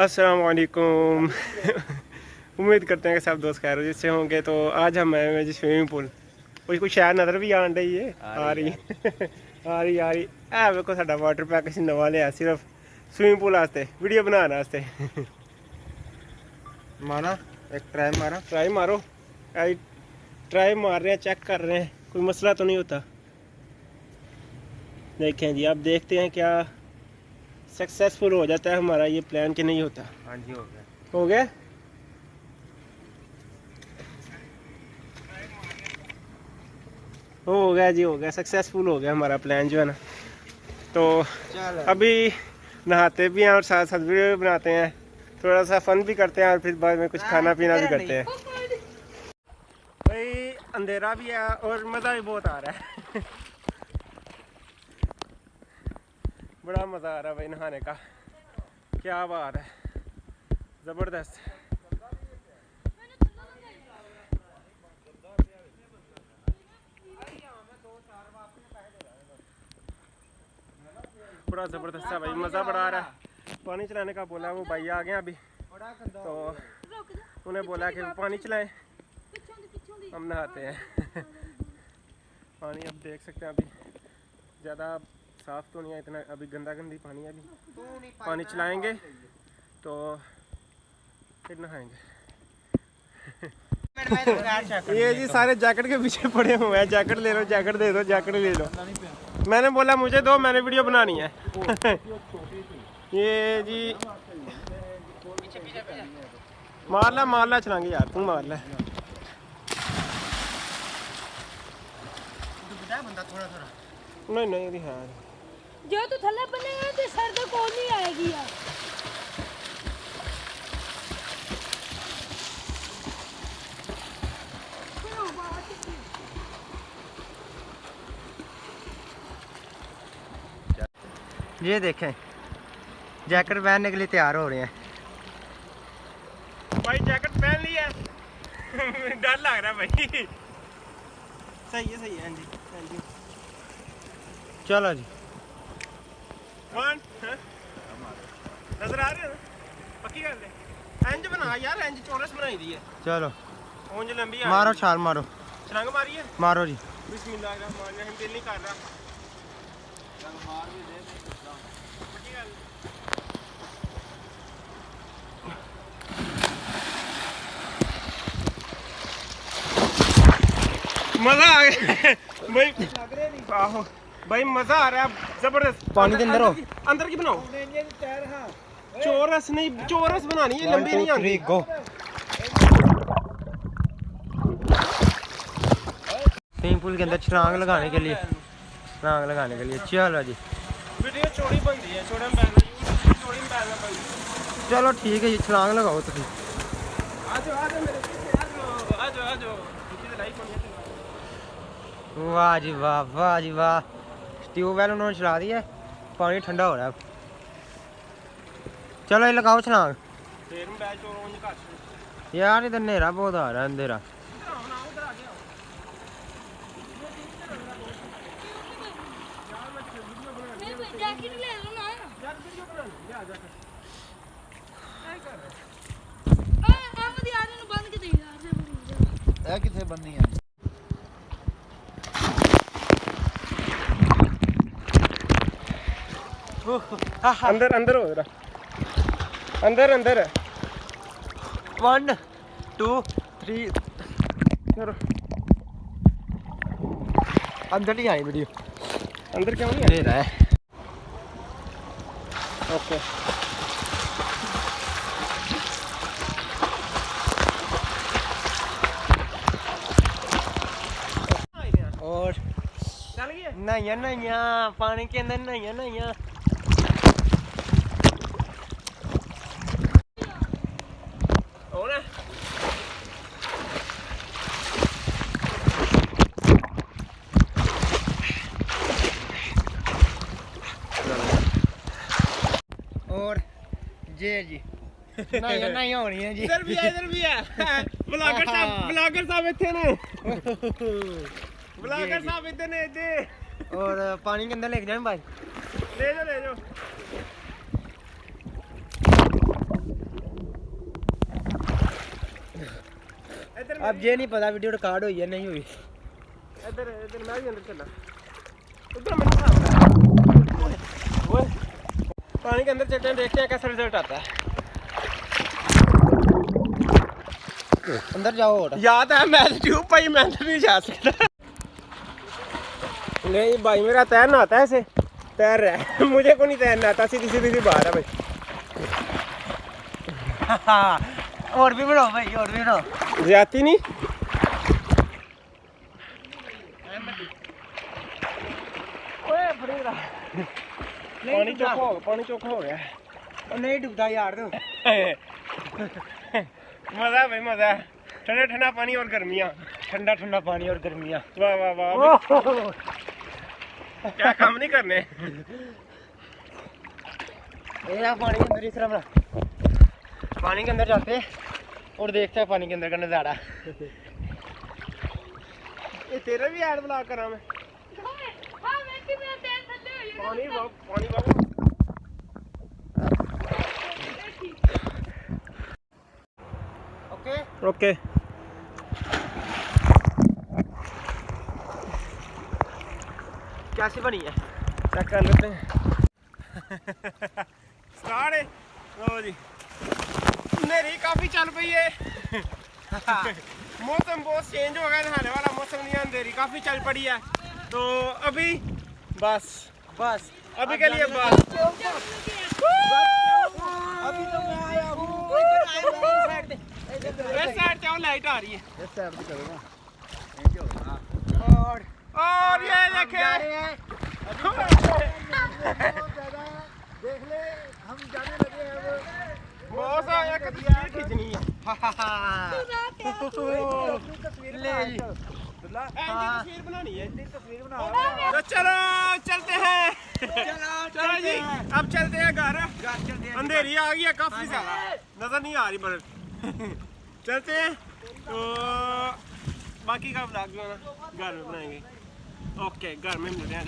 अस्सलाम वालेकुम। उम्मीद करते हैं कि सब दोस्त खैर से होंगे। तो आज हम आए हुए जी स्विमिंग पूल। कुछ शायद नज़र भी आन रही है, आ रही आ रही है। देखो साडा वाटर पैक असीं नवा लिया सिर्फ स्विमिंग पूल वास्ते, वीडियो बनाने वास्ते। माना एक ट्राई मारो। ट्राई मार रहे हैं, चेक कर रहे हैं कोई मसला तो नहीं होता। देखें जी, आप देखते हैं क्या सक्सेसफुल हो जाता है हमारा ये प्लान कि नहीं होता। हाँ जी हो गया। हो गया जी, हो गया सक्सेसफुल हो गया हमारा प्लान जो है ना। तो अभी नहाते भी हैं और साथ साथ वीडियो भी बनाते हैं, थोड़ा सा फन भी करते हैं और फिर बाद में कुछ खाना पीना भी करते हैं। भाई अंधेरा भी है और मज़ा भी बहुत आ रहा है। बड़ा मज़ा आ रहा है भाई नहाने का, क्या बात है, ज़बरदस्त। बड़ा ज़बरदस्त है भाई, मज़ा बड़ा आ रहा है। पानी चलाने का बोला, वो भाई आ गए अभी, तो उन्हें बोला कि पानी चलाएं, हम नहाते हैं। पानी अब देख सकते हैं, अभी ज़्यादा साफ़ तो नहीं है इतना, अभी गंदा पानी है। अभी पानी चलाएंगे तो फिर नहाएंगे। ये जी सारे जैकेट के पीछे पड़े हुए हैं, जैकेट ले लो, जैकेट दे दो, जैकेट ले लो। मैंने बोला मुझे दो, मैंने वीडियो बनानी है। ये जी मार ला चलाएंगे यार, तू मार ला। नहीं हाँ जो तू थल्ले बने ते सर तो कोई नहीं आएगी यार। ये देखें जैकेट पहनने के लिए तैयार हो रहे हैं भाई, जैकेट पहन लिया। डर लग रहा है भाई। सही है हाँ जी। चलो जी। कौन नजर आ रहे हो? पक्की गल है, इंज बना यार, इंज चौरस बनाई दी है। चलो ऊंज लंबी मारो, छाल मारो, छलांग मारी है, मारो जी। बिस्मिल्लाह रहमान रहीम। दिल नहीं कर रहा, मार भी दे। पक्की गल मजा आ गया भाई। आहो भाई, मजा आ रहा है जबरदस्त। पानी के अंदर हो, अंदर की बनाओ, चौरस नहीं, चौरस बनानी है, लंबी नहीं आती। गो स्विमिंग पूल के अंदर छलांग लगाने के लिए, चलो जी। वीडियो चौड़ी बनती है, चौड़ा में बैठना, चौड़ी में बैठना पड़ेगा। चलो ठीक है जी, छलांग लगाओ तुम। आजो मेरे पीछे, आजो पीछे लाइक होनी है। वाह जी वाह, वाह जी वाह। ट्यूबवेल उन्होंने चला दिया, पानी ठंडा हो रहा है। चलो ये लगाओ छलांग यार, इधर अंधेरा बहुत आ रहा है, अंधेरा। जैकेट ले लो ना। अहमद यार ने बंद के दे यार, ए किथे बननी है? अंदर हो जरा, अंदर 1 2 3 अंदर नहीं आई वीडियो, अंदर क्यों नहीं ले रहा है। ओके और चल गया नैया पानी के अंदर नैया। और जे जी नहीं हो रही है जी। इधर भी है ब्लॉगर साहब इतने ने, ब्लॉगर साहब इतने ने। और पानी के अंदर लेके जाए भाई, ले जाओ अब ये नहीं पता वीडियो रिकॉर्ड हुई है नहीं हुई। इधर इधर मैं भी अंदर चला। उधर मैं ओए पानी के अंदर चलते हैं, देखते हैं कैसा रिजल्ट आता है। अंदर जाओ और याद है मैं ट्यूब भाई मैं अंदर नहीं जा सकता। नहीं भाई मेरा तैरना आता है, ऐसे तैर रहा है। मुझे को नहीं तैरना आता, सीधी सीधी सी बाहर है भाई। और भी बनाओ भाई, और भी बनाओ। ज्यादा नहीं पानी चोखा हो गया। नहीं डूबता यार तू। मजा है भाई, मजा है। ठंडा ठंडा पानी और गर्मियाँ। ठंडा ठंडा पानी और गर्मियाँ। वाह वाह वाह। क्या काम नहीं करने। ये पानी के अंदर इस तरह बना, पानी के अंदर जाते हैं और देखते हैं पानी के अंदर का नज़ारा। ये तेरा भी ऐड ब्लॉग करा मैं। हाँ मैं कि मेरा तेल ठंडे हो गया। पानी बाबू ओके ओके। कैसी बनी है चेक कर लेते हैं। स्टार्ट है। लो जी, मेरी काफी चल पई है। मौसम बहुत चेंज हो गया, नहाने वाला मौसम नहीं है, अंधेरी काफी चल पड़ी है। तो अभी बस बस अभी के लिए बस। अभी तो मैं आया हूँ। इस साइड से लाइट आ रही है इस साइड से करो ना। और ये देखे देख ले हम जाने लगे हैं। बहुत सारा तस्वीर खींचनी है। तस्वीर ले जी। तस्वीर बनानी है। तो चलो चलते हैं। चलो जी अब चलते हैं घर। अंधेरी आ गई है काफी ज्यादा, नजर नहीं आ रही बर्फ। चलते हैं तो बाकी का ब्लॉग जो है ना घर में बनाएंगे। ओके घर में मिलते हैं।